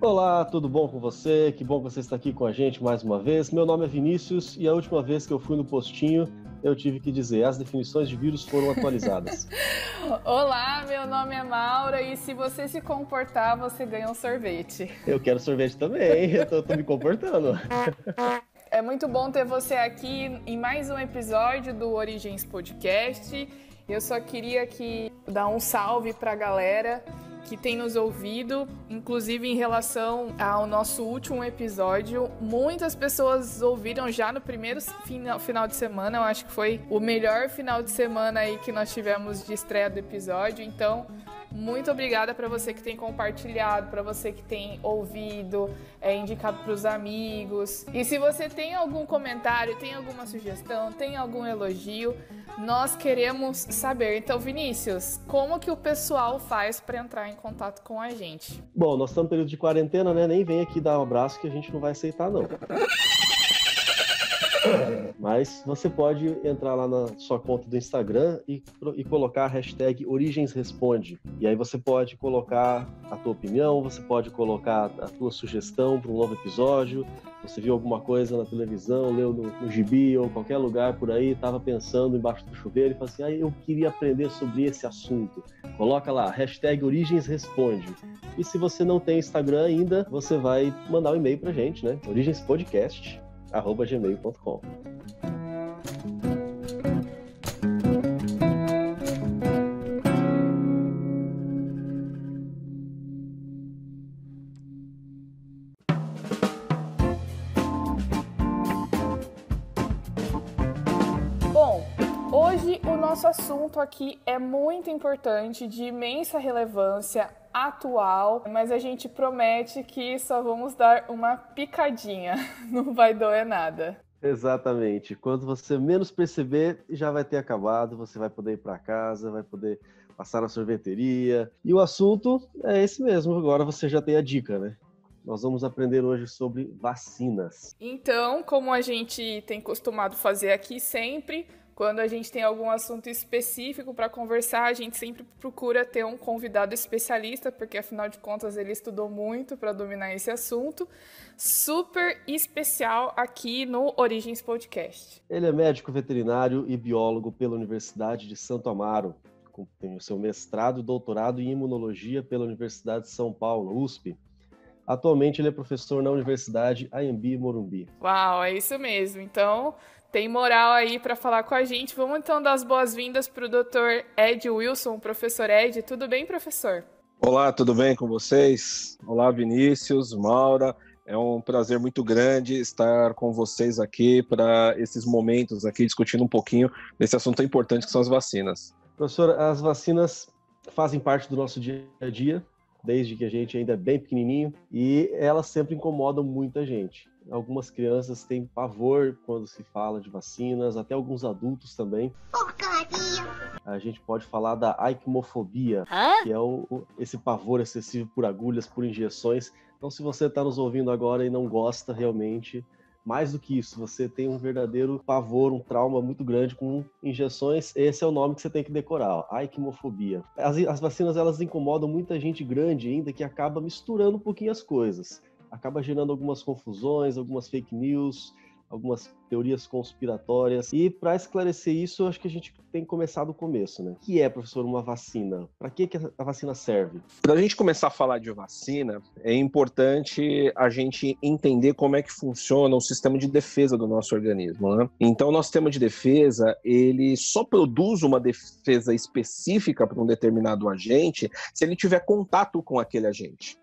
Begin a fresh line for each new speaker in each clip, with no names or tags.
Olá, tudo bom com você? Que bom que você está aqui com a gente mais uma vez. Meu nome é Vinícius e a última vez que eu fui no postinho, eu tive que dizer, as definições de vírus foram atualizadas.
Olá, meu nome é Maura e se você se comportar, você ganha um sorvete.
Eu quero sorvete também, eu tô me comportando.
É muito bom ter você aqui em mais um episódio do Origens Podcast. Eu só queria aqui dar um salve para a galera que tem nos ouvido, inclusive em relação ao nosso último episódio. Muitas pessoas ouviram já no primeiro final de semana, eu acho que foi o melhor final de semana aí que nós tivemos de estreia do episódio, então muito obrigada para você que tem compartilhado, para você que tem ouvido, indicado para os amigos. E se você tem algum comentário, tem alguma sugestão, tem algum elogio, nós queremos saber. Então, Vinícius, como que o pessoal faz para entrar em contato com a gente?
Bom, nós estamos em período de quarentena, né? Nem vem aqui dar um abraço que a gente não vai aceitar, não. Mas você pode entrar lá na sua conta do Instagram e colocar a hashtag OrigensResponde. E aí você pode colocar a tua opinião, você pode colocar a tua sugestão para um novo episódio. Você viu alguma coisa na televisão, leu no gibi ou qualquer lugar por aí, estava pensando embaixo do chuveiro e falou assim, eu queria aprender sobre esse assunto. Coloca lá, hashtag OrigensResponde. E se você não tem Instagram ainda, você vai mandar um e-mail pra gente, né? origenspodcast@gmail.com.
Bom, hoje o nosso assunto aqui é muito importante, de imensa relevância, atual, mas a gente promete que só vamos dar uma picadinha, não vai doer nada.
Exatamente. Quando você menos perceber, já vai ter acabado, você vai poder ir para casa, vai poder passar na sorveteria. E o assunto é esse mesmo, agora você já tem a dica, né? Nós vamos aprender hoje sobre vacinas.
Então, como a gente tem costumado fazer aqui sempre, quando a gente tem algum assunto específico para conversar, a gente sempre procura ter um convidado especialista, porque afinal de contas ele estudou muito para dominar esse assunto. Super especial aqui no Origens Podcast.
Ele é médico veterinário e biólogo pela Universidade de Santo Amaro. Tem o seu mestrado e doutorado em imunologia pela Universidade de São Paulo, USP. Atualmente ele é professor na Universidade Anhembi Morumbi.
Uau, é isso mesmo. Então, tem moral aí para falar com a gente. Vamos então dar as boas-vindas para o Dr. Ed Wilson, professor Ed. Tudo bem, professor?
Olá, tudo bem com vocês? Olá, Vinícius, Maura. É um prazer muito grande estar com vocês aqui para esses momentos aqui, discutindo um pouquinho desse assunto tão importante que são as vacinas.
Professor, as vacinas fazem parte do nosso dia a dia, desde que a gente ainda é bem pequenininho, e elas sempre incomodam muita gente. Algumas crianças têm pavor quando se fala de vacinas, até alguns adultos também. Porcaria! A gente pode falar da aikmofobia, que é esse pavor excessivo por agulhas, por injeções. Então, se você está nos ouvindo agora e não gosta realmente, mais do que isso, você tem um verdadeiro pavor, um trauma muito grande com injeções, esse é o nome que você tem que decorar, ó, aikmofobia. As vacinas, elas incomodam muita gente grande ainda, que acaba misturando um pouquinho as coisas. Acaba gerando algumas confusões, algumas fake news, algumas teorias conspiratórias. E para esclarecer isso, eu acho que a gente tem que começar do começo, né? O que é, professor, uma vacina? Para que a vacina serve?
Para a gente começar a falar de vacina, é importante a gente entender como é que funciona o sistema de defesa do nosso organismo, né? Então, o nosso sistema de defesa, ele só produz uma defesa específica para um determinado agente se ele tiver contato com aquele agente.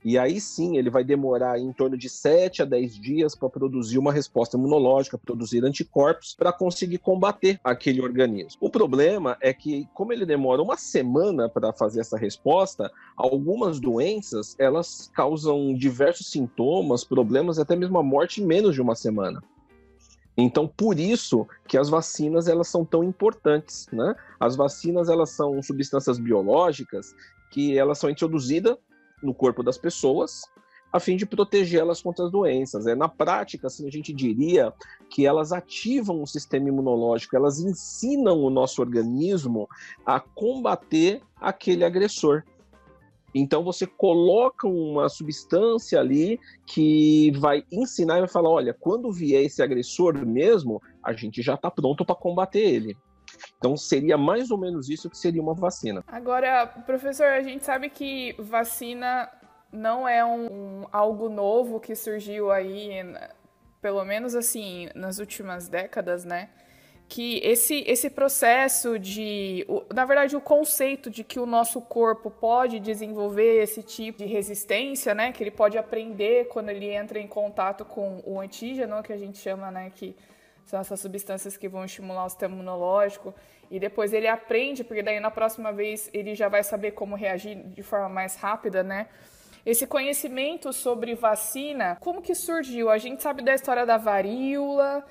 E aí sim, ele vai demorar em torno de 7 a 10 dias para produzir uma resposta imunológica, produzir anticorpos para conseguir combater aquele organismo. O problema é que, como ele demora uma semana para fazer essa resposta, algumas doenças, elas causam diversos sintomas, problemas, até mesmo a morte em menos de uma semana. Então, por isso que as vacinas elas são tão importantes, né? As vacinas elas são substâncias biológicas que elas são introduzidas no corpo das pessoas a fim de protegê-las contra as doenças. Na prática, assim, a gente diria que elas ativam o sistema imunológico, elas ensinam o nosso organismo a combater aquele agressor. Então você coloca uma substância ali que vai ensinar e vai falar, olha, quando vier esse agressor mesmo, a gente já está pronto para combater ele. Então seria mais ou menos isso que seria uma vacina.
Agora, professor, a gente sabe que vacina não é algo novo que surgiu aí, pelo menos assim, nas últimas décadas, né? Que esse processo na verdade, o conceito de que o nosso corpo pode desenvolver esse tipo de resistência, né, que ele pode aprender quando ele entra em contato com o antígeno, que a gente chama, né, que são essas substâncias que vão estimular o sistema imunológico, e depois ele aprende, porque daí na próxima vez ele já vai saber como reagir de forma mais rápida, né? Esse conhecimento sobre vacina, como que surgiu? A gente sabe da história da varíola.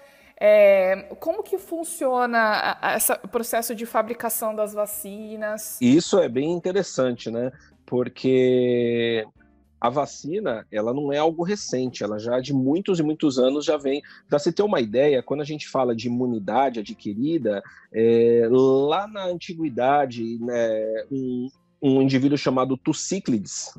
Como que funciona esse processo de fabricação das vacinas?
Isso é bem interessante, né? Porque a vacina, ela não é algo recente, ela já de muitos e muitos anos já vem. Para você ter uma ideia, quando a gente fala de imunidade adquirida, lá na antiguidade, né, um indivíduo chamado Tucíclides,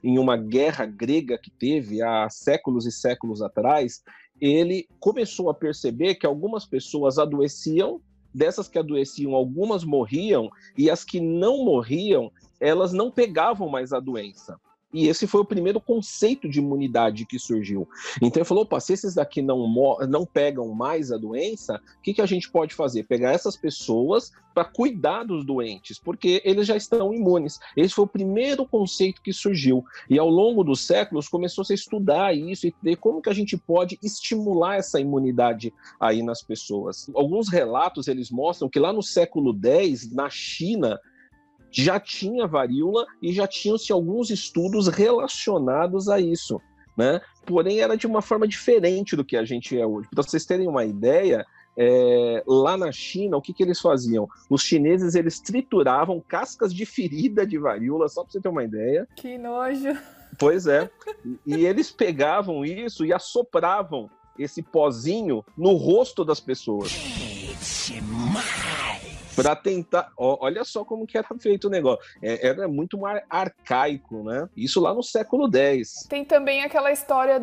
em uma guerra grega que teve há séculos e séculos atrás, ele começou a perceber que algumas pessoas adoeciam, dessas que adoeciam, algumas morriam, e as que não morriam, elas não pegavam mais a doença. E esse foi o primeiro conceito de imunidade que surgiu. Então ele falou, opa, se esses daqui não pegam mais a doença, o que a gente pode fazer? Pegar essas pessoas para cuidar dos doentes, porque eles já estão imunes. Esse foi o primeiro conceito que surgiu. E ao longo dos séculos começou -se a estudar isso e ver como que a gente pode estimular essa imunidade aí nas pessoas. Alguns relatos, eles mostram que lá no século X, na China, já tinha varíola e já tinham-se alguns estudos relacionados a isso, né? Porém, era de uma forma diferente do que a gente é hoje. Para vocês terem uma ideia, lá na China, o que eles faziam? Os chineses, eles trituravam cascas de ferida de varíola, só para você ter uma ideia.
Que nojo!
Pois é. E eles pegavam isso e assopravam esse pozinho no rosto das pessoas. Para tentar, olha só como que era feito o negócio, era muito mais arcaico, né? Isso lá no século X.
Tem também aquela história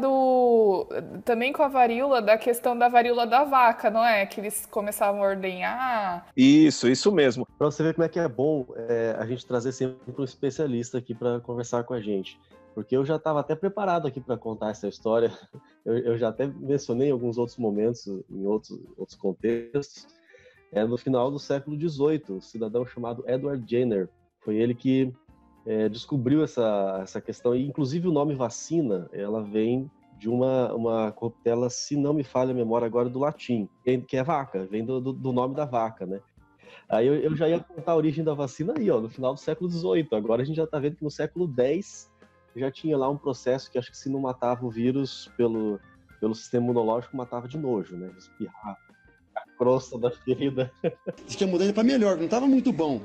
também com a varíola, da questão da varíola da vaca, não é? Que eles começavam a ordenhar.
Isso mesmo.
Para você ver como é que é bom a gente trazer sempre um especialista aqui para conversar com a gente. Porque eu já estava até preparado aqui para contar essa história, eu já até mencionei em alguns outros momentos, em outros contextos. No final do século XVIII, um cidadão chamado Edward Jenner. Foi ele que descobriu essa questão. E, inclusive, o nome vacina, ela vem de uma corruptela, se não me falha a memória agora, do latim, que é vaca, vem do nome da vaca, né? Aí eu já ia contar a origem da vacina aí, no final do século XVIII. Agora a gente já está vendo que no século X já tinha lá um processo que acho que se não matava o vírus pelo sistema imunológico, matava de nojo, né? Espirrar. Crosta da ferida.
Diz que a mudança para melhor, não estava muito bom.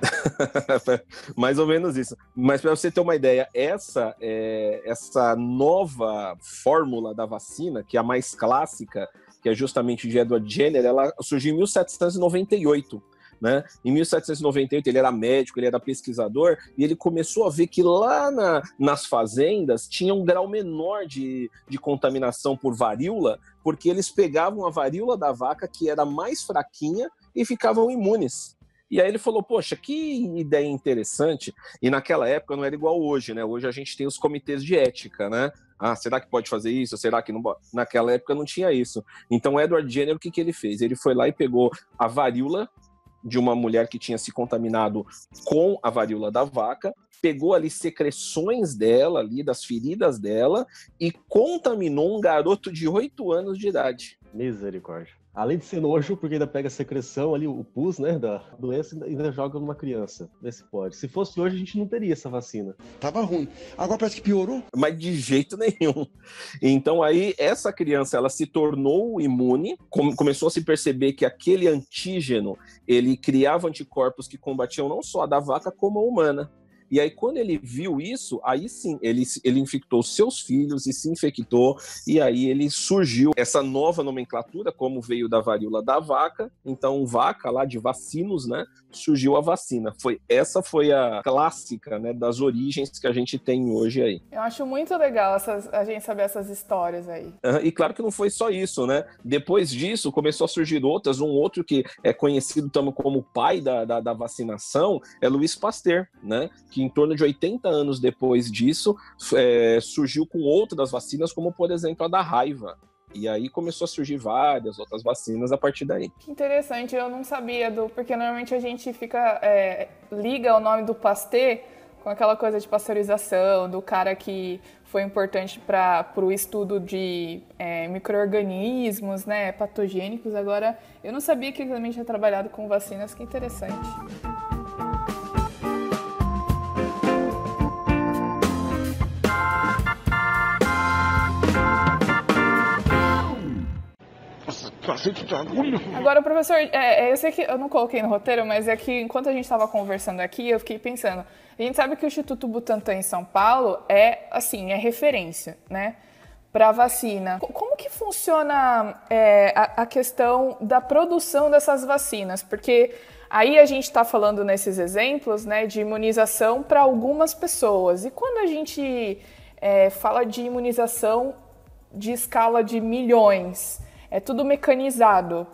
Mais ou menos isso. Mas para você ter uma ideia, essa nova fórmula da vacina, que é a mais clássica, que é justamente de Edward Jenner, ela surgiu em 1798. Né? Em 1798 ele era médico, ele era pesquisador, e ele começou a ver que lá nas fazendas tinha um grau menor de contaminação por varíola, porque eles pegavam a varíola da vaca, que era mais fraquinha, e ficavam imunes. E aí ele falou, poxa, que ideia interessante. E naquela época não era igual hoje, né? Hoje a gente tem os comitês de ética, né? Ah, será que pode fazer isso? Será que não pode? Naquela época não tinha isso. Então Edward Jenner, o que ele fez? Ele foi lá e pegou a varíola de uma mulher que tinha se contaminado com a varíola da vaca, pegou ali secreções dela, ali das feridas dela, e contaminou um garoto de 8 anos de idade.
Misericórdia. Além de ser nojo, porque ainda pega a secreção ali, o pus, né, da doença, ainda joga numa criança. Vê se pode. Se fosse hoje, a gente não teria essa vacina.
Tava ruim. Agora parece que piorou.
Mas de jeito nenhum. Então aí, essa criança, ela se tornou imune, começou a se perceber que aquele antígeno, ele criava anticorpos que combatiam não só a da vaca, como a humana. E aí, quando ele viu isso, aí sim, ele infectou seus filhos e se infectou, e aí ele surgiu essa nova nomenclatura, como veio da varíola da vaca, então vaca lá de vacinos, né, surgiu a vacina. Essa foi a clássica, né, das origens que a gente tem hoje aí.
Eu acho muito legal a gente saber essas histórias aí.
E claro que não foi só isso, né? Depois disso, começou a surgir outras, um outro que é conhecido também como o pai da vacinação, é Louis Pasteur, né, que em torno de 80 anos depois disso, surgiu com outras vacinas, como, por exemplo, a da raiva. E aí começou a surgir várias outras vacinas a partir daí.
Que interessante, eu não sabia, porque normalmente a gente liga o nome do Pasteur com aquela coisa de pasteurização, do cara que foi importante para o estudo de micro-organismos, né, patogênicos. Agora, eu não sabia que ele também tinha trabalhado com vacinas, que interessante. Agora, professor, eu sei que eu não coloquei no roteiro, mas é que enquanto a gente estava conversando aqui, eu fiquei pensando, a gente sabe que o Instituto Butantan em São Paulo é referência, né, para vacina. Como que funciona a questão da produção dessas vacinas? Porque aí a gente está falando nesses exemplos, né, de imunização para algumas pessoas. E quando a gente fala de imunização de escala de milhões, é tudo mecanizado.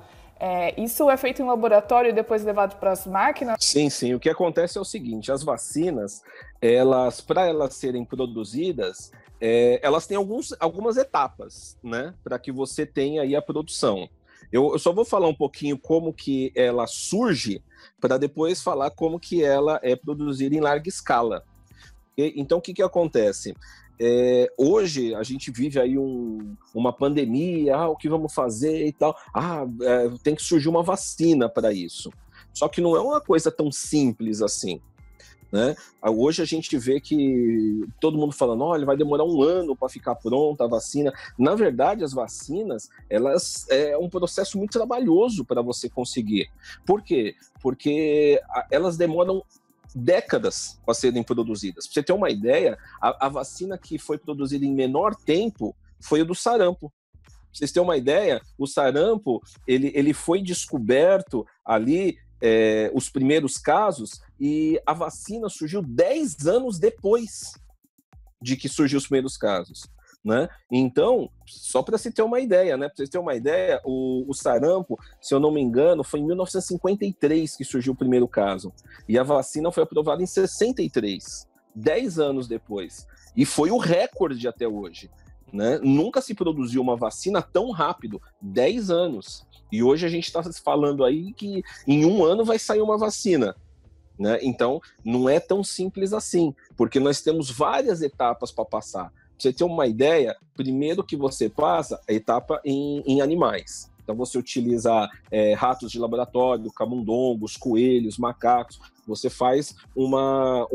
Isso é feito em laboratório e depois levado para as máquinas?
Sim, sim. O que acontece é o seguinte, as vacinas, para elas serem produzidas, elas têm algumas etapas, né, para que você tenha aí a produção. Eu só vou falar um pouquinho como que ela surge, para depois falar como que ela é produzida em larga escala. Então, o que acontece? Hoje a gente vive aí uma pandemia, o que vamos fazer e tal, tem que surgir uma vacina para isso. Só que não é uma coisa tão simples assim, né? Hoje a gente vê que todo mundo falando, olha, vai demorar 1 ano para ficar pronta a vacina. Na verdade, as vacinas, elas é um processo muito trabalhoso para você conseguir. Por quê? Porque elas demoram décadas para serem produzidas. Para você ter uma ideia, a vacina que foi produzida em menor tempo foi a do sarampo. Para vocês terem uma ideia, o sarampo ele foi descoberto ali, os primeiros casos, e a vacina surgiu 10 anos depois de que surgiu os primeiros casos, né? Então, só para se ter uma ideia, né? Para vocês terem uma ideia, o sarampo, se eu não me engano, foi em 1953 que surgiu o primeiro caso. E a vacina foi aprovada em 63, 10 anos depois. E foi o recorde até hoje, né? Nunca se produziu uma vacina tão rápido, 10 anos. E hoje a gente está falando aí que em 1 ano vai sair uma vacina, né? Então, não é tão simples assim, porque nós temos várias etapas para passar. Pra você ter uma ideia, primeiro que você passa a etapa em animais. Então você utiliza ratos de laboratório, camundongos, coelhos, macacos. Você faz uma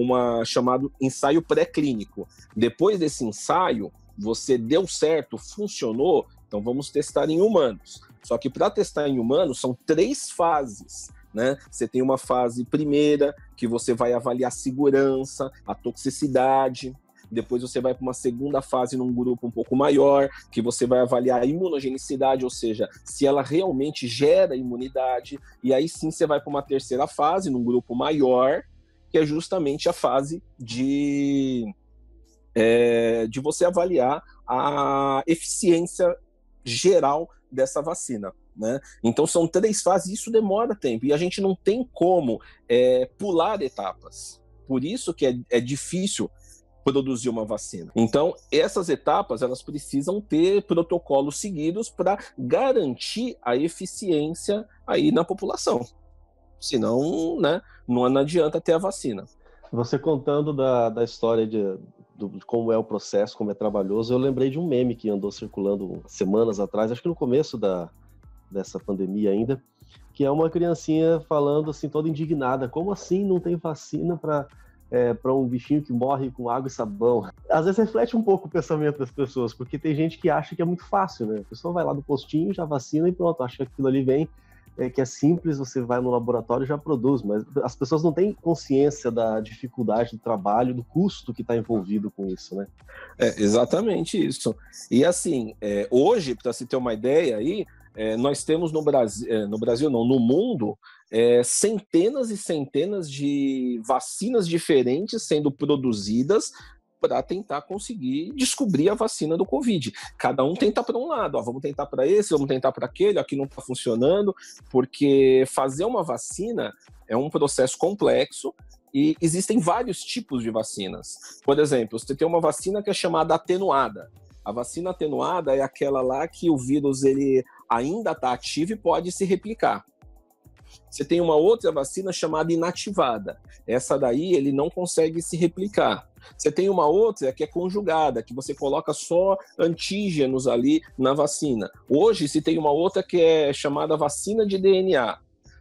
chamado ensaio pré-clínico. Depois desse ensaio, você deu certo, funcionou, então vamos testar em humanos. Só que para testar em humanos são 3 fases. Né? Você tem uma fase primeira, que você vai avaliar a segurança, a toxicidade. Depois você vai para uma segunda fase num grupo um pouco maior, que você vai avaliar a imunogenicidade, ou seja, se ela realmente gera imunidade. E aí sim você vai para uma terceira fase, num grupo maior, que é justamente a fase de você avaliar a eficiência geral dessa vacina, né? Então são 3 fases e isso demora tempo. E a gente não tem como pular etapas. Por isso que é difícil produzir uma vacina. Então, essas etapas, elas precisam ter protocolos seguidos para garantir a eficiência aí na população. Senão, né, não adianta ter a vacina.
Você contando da história de como é o processo, como é trabalhoso, eu lembrei de um meme que andou circulando semanas atrás, acho que no começo da dessa pandemia ainda, que é uma criancinha falando assim, toda indignada, como assim não tem vacina para um bichinho que morre com água e sabão? Às vezes reflete um pouco o pensamento das pessoas, porque tem gente que acha que é muito fácil, né? A pessoa vai lá do postinho, já vacina e pronto, acha que aquilo ali vem, que é simples, você vai no laboratório e já produz, mas as pessoas não têm consciência da dificuldade do trabalho, do custo que está envolvido com isso, né?
Exatamente isso. E assim, hoje, para se ter uma ideia aí, nós temos no Brasil não, no mundo, centenas e centenas de vacinas diferentes sendo produzidas para tentar conseguir descobrir a vacina do Covid. Cada um tenta para um lado, vamos tentar para esse, vamos tentar para aquele, aqui não está funcionando, porque fazer uma vacina é um processo complexo e existem vários tipos de vacinas. Por exemplo, você tem uma vacina que é chamada atenuada. A vacina atenuada é aquela lá que o vírus ele ainda está ativo e pode se replicar. Você tem uma outra vacina chamada inativada. Essa daí ele não consegue se replicar. Você tem uma outra que é conjugada, que você coloca só antígenos ali na vacina. Hoje se tem uma outra que é chamada vacina de DNA.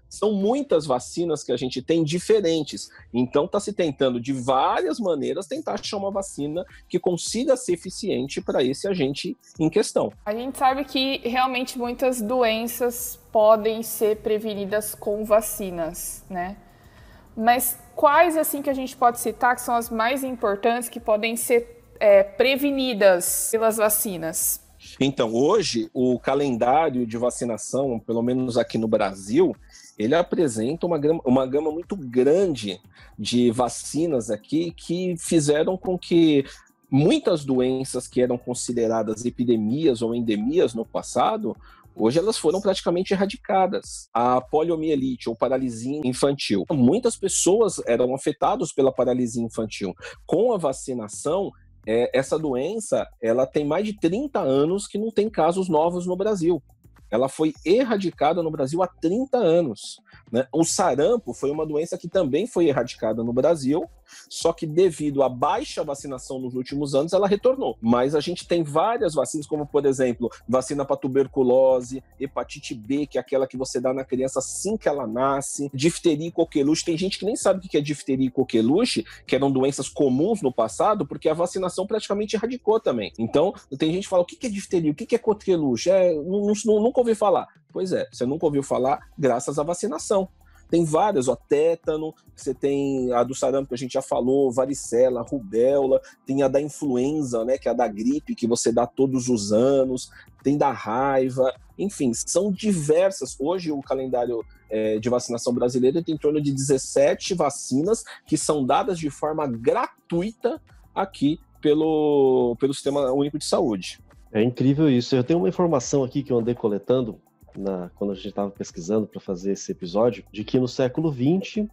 São muitas vacinas que a gente tem diferentes. Então, está se tentando, de várias maneiras, tentar achar uma vacina que consiga ser eficiente para esse agente em questão.
A gente sabe que, realmente, muitas doenças podem ser prevenidas com vacinas, né? Mas quais, assim, que a gente pode citar que são as mais importantes que podem ser prevenidas pelas vacinas?
Então, hoje, o calendário de vacinação, pelo menos aqui no Brasil, ele apresenta uma gama muito grande de vacinas aqui que fizeram com que muitas doenças que eram consideradas epidemias ou endemias no passado, hoje elas foram praticamente erradicadas. A poliomielite ou paralisia infantil. Muitas pessoas eram afetadas pela paralisia infantil. Com a vacinação, essa doença ela tem mais de 30 anos que não tem casos novos no Brasil. Ela foi erradicada no Brasil há 30 anos. Né? O sarampo foi uma doença que também foi erradicada no Brasil, só que devido à baixa vacinação nos últimos anos, ela retornou. Mas a gente tem várias vacinas, como, por exemplo, vacina para tuberculose, hepatite B, que é aquela que você dá na criança assim que ela nasce, difteria e coqueluche. Tem gente que nem sabe o que é difteria e coqueluche, que eram doenças comuns no passado, porque a vacinação praticamente erradicou também. Então, tem gente que fala, o que é difteria, o que é coqueluche? Nunca ouvi falar. Pois é, você nunca ouviu falar graças à vacinação. Tem várias, tétano, você tem a do sarampo que a gente já falou, varicela, rubéola, tem a da influenza, né, que é a da gripe, que você dá todos os anos, tem da raiva, enfim, são diversas. Hoje o calendário de vacinação brasileiro tem em torno de 17 vacinas que são dadas de forma gratuita aqui pelo Sistema Único de Saúde.
É incrível isso. Eu tenho uma informação aqui que eu andei coletando quando a gente estava pesquisando para fazer esse episódio, de que no século XX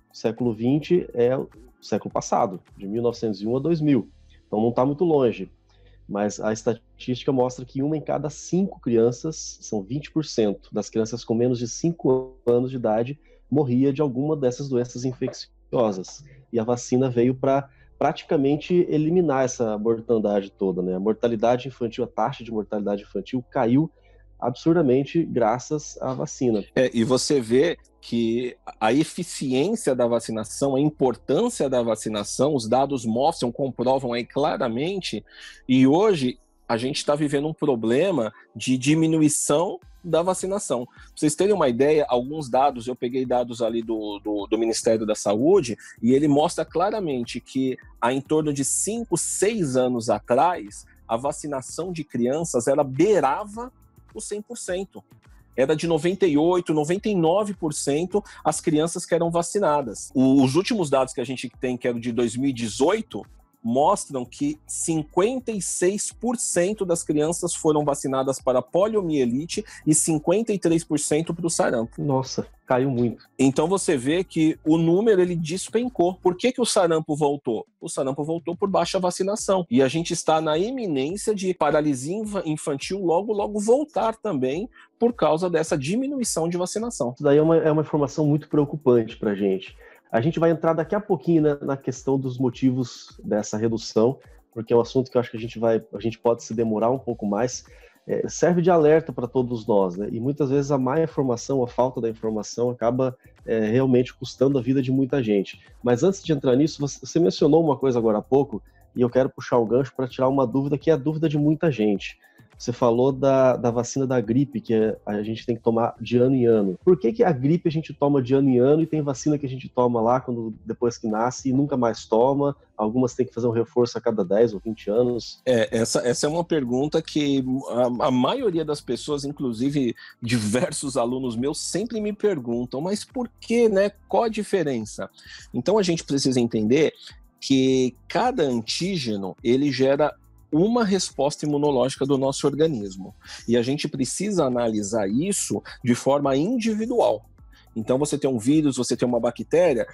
é o século passado, de 1901 a 2000. Então não está muito longe. Mas a estatística mostra que 1 em cada 5 crianças, são 20% das crianças com menos de 5 anos de idade, morria de alguma dessas doenças infecciosas. E a vacina veio para praticamente eliminar essa mortandade toda, né? A mortalidade infantil, a taxa de mortalidade infantil caiu absurdamente graças à vacina.
E você vê que a eficiência da vacinação, a importância da vacinação, os dados mostram, comprovam aí claramente, e hoje a gente está vivendo um problema de diminuição da vacinação. Pra vocês terem uma ideia, alguns dados, eu peguei dados ali do Ministério da Saúde, e ele mostra claramente que há em torno de 5, 6 anos atrás, a vacinação de crianças, ela beirava o 100%. Era de 98%, 99% as crianças que eram vacinadas. Os últimos dados que a gente tem, que eram de 2018, mostram que 56% das crianças foram vacinadas para poliomielite e 53% para o sarampo.
Nossa, caiu muito.
Então você vê que o número ele despencou. Por que o sarampo voltou? O sarampo voltou por baixa vacinação. E a gente está na iminência de paralisia infantil logo voltar também por causa dessa diminuição de vacinação.
Isso daí é uma informação muito preocupante para a gente. A gente vai entrar daqui a pouquinho na questão dos motivos dessa redução, porque é um assunto que eu acho que a gente pode se demorar um pouco mais, serve de alerta para todos nós, né? E muitas vezes a má informação, a falta da informação acaba realmente custando a vida de muita gente. Mas antes de entrar nisso, você mencionou uma coisa agora há pouco, e eu quero puxar o gancho para tirar uma dúvida que é a dúvida de muita gente. Você falou da vacina da gripe, que a gente tem que tomar de ano em ano. Por que a gripe a gente toma de ano em ano e tem vacina que a gente toma lá depois que nasce e nunca mais toma? Algumas têm que fazer um reforço a cada 10 ou 20 anos.
Essa é uma pergunta que a maioria das pessoas, inclusive diversos alunos meus, sempre me perguntam, mas por que, né? Qual a diferença? Então a gente precisa entender que cada antígeno, ele gera uma resposta imunológica do nosso organismo. E a gente precisa analisar isso de forma individual. Então você tem um vírus, você tem uma bactéria,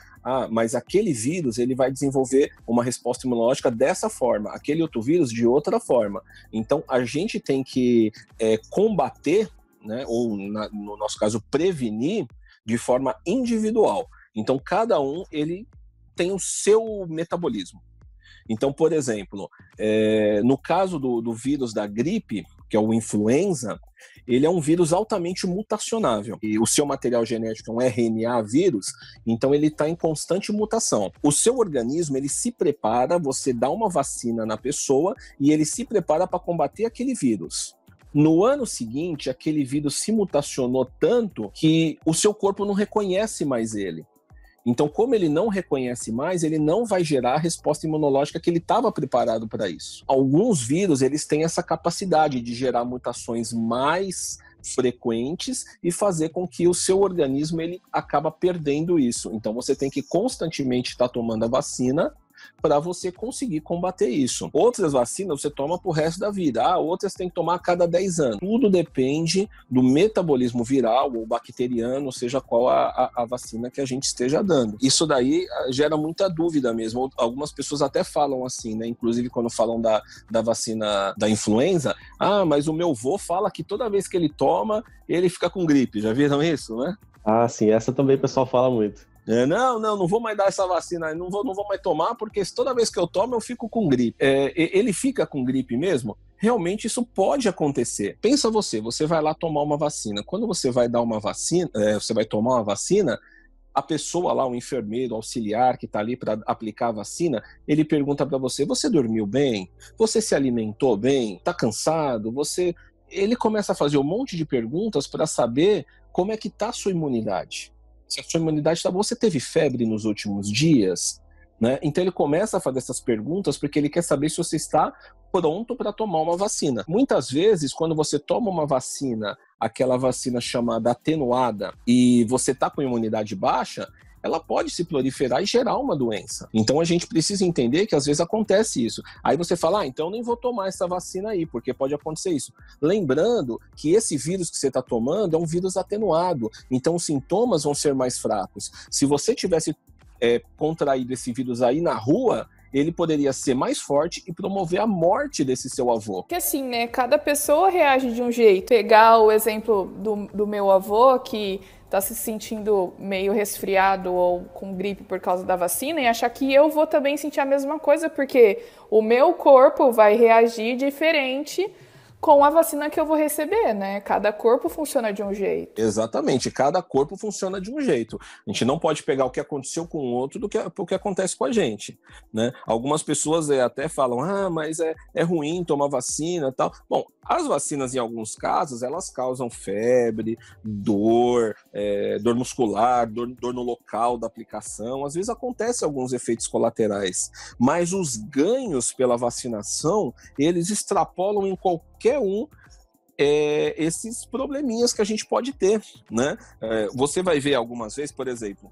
mas aquele vírus ele vai desenvolver uma resposta imunológica dessa forma, aquele outro vírus de outra forma. Então a gente tem que combater, né, ou no nosso caso prevenir de forma individual. Então cada um ele tem o seu metabolismo. Então, por exemplo, no caso do vírus da gripe, que é o influenza, ele é um vírus altamente mutacionável. E o seu material genético é um RNA vírus, então ele está em constante mutação. O seu organismo, ele se prepara, você dá uma vacina na pessoa e ele se prepara para combater aquele vírus. No ano seguinte, aquele vírus se mutacionou tanto que o seu corpo não reconhece mais ele. Então, como ele não reconhece mais, ele não vai gerar a resposta imunológica que ele estava preparado para isso. Alguns vírus, eles têm essa capacidade de gerar mutações mais frequentes e fazer com que o seu organismo ele acaba perdendo isso. Então, você tem que constantemente estar tomando a vacina para você conseguir combater isso. Outras vacinas você toma pro resto da vida, outras tem que tomar a cada 10 anos. Tudo depende do metabolismo viral ou bacteriano, seja qual a vacina que a gente esteja dando. Isso daí gera muita dúvida mesmo. Algumas pessoas até falam assim, né? Inclusive quando falam da vacina da influenza, mas o meu avô fala que toda vez que ele toma, ele fica com gripe. Já viram isso, né?
Sim, essa também o pessoal fala muito.
Não vou mais dar essa vacina, não vou mais tomar, porque toda vez que eu tomo eu fico com gripe. Ele fica com gripe mesmo? Realmente isso pode acontecer. Pensa você vai lá tomar uma vacina. Quando você vai dar uma vacina, você vai tomar uma vacina, a pessoa lá, o enfermeiro, o auxiliar que está ali para aplicar a vacina, ele pergunta para você dormiu bem? Você se alimentou bem? Está cansado? Ele começa a fazer um monte de perguntas para saber como é que está a sua imunidade. Se a sua imunidade está boa, você teve febre nos últimos dias, né? Então ele começa a fazer essas perguntas porque ele quer saber se você está pronto para tomar uma vacina. Muitas vezes, quando você toma uma vacina, aquela vacina chamada atenuada, e você está com imunidade baixa, ela pode se proliferar e gerar uma doença. Então a gente precisa entender que às vezes acontece isso. Aí você fala, então eu nem vou tomar essa vacina aí, porque pode acontecer isso. Lembrando que esse vírus que você está tomando é um vírus atenuado, então os sintomas vão ser mais fracos. Se você tivesse contraído esse vírus aí na rua, ele poderia ser mais forte e promover a morte desse seu avô.
Porque assim, né, cada pessoa reage de um jeito. Pegar o exemplo do meu avô, que tá se sentindo meio resfriado ou com gripe por causa da vacina, e achar que eu vou também sentir a mesma coisa, porque o meu corpo vai reagir diferente com a vacina que eu vou receber, né? Cada corpo funciona de um jeito.
Exatamente, cada corpo funciona de um jeito. A gente não pode pegar o que aconteceu com o outro do que acontece com a gente, né? Algumas pessoas até falam, mas é ruim tomar vacina e tal. Bom, as vacinas, em alguns casos, elas causam febre, dor muscular, dor no local da aplicação. Às vezes acontecem alguns efeitos colaterais, mas os ganhos pela vacinação, eles extrapolam em qualquer esses probleminhas que a gente pode ter, né? Você vai ver algumas vezes, por exemplo,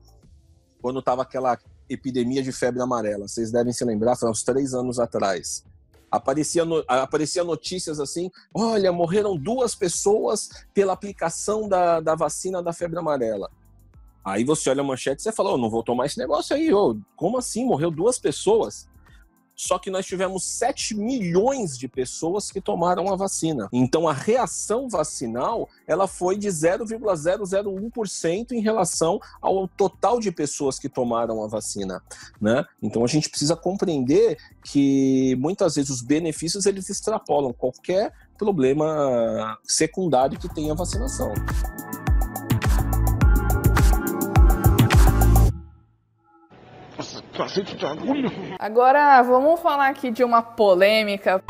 quando estava aquela epidemia de febre amarela, vocês devem se lembrar, foi uns 3 anos atrás. Aparecia notícias assim, olha, morreram 2 pessoas pela aplicação da vacina da febre amarela. Aí você olha a manchete e você fala, não vou tomar esse negócio aí, como assim? Morreu 2 pessoas? Só que nós tivemos 7 milhões de pessoas que tomaram a vacina. Então, a reação vacinal, ela foi de 0,001% em relação ao total de pessoas que tomaram a vacina, né? Então, a gente precisa compreender que, muitas vezes, os benefícios, eles extrapolam qualquer problema secundário que tem a vacinação.
Agora, vamos falar aqui de uma polêmica.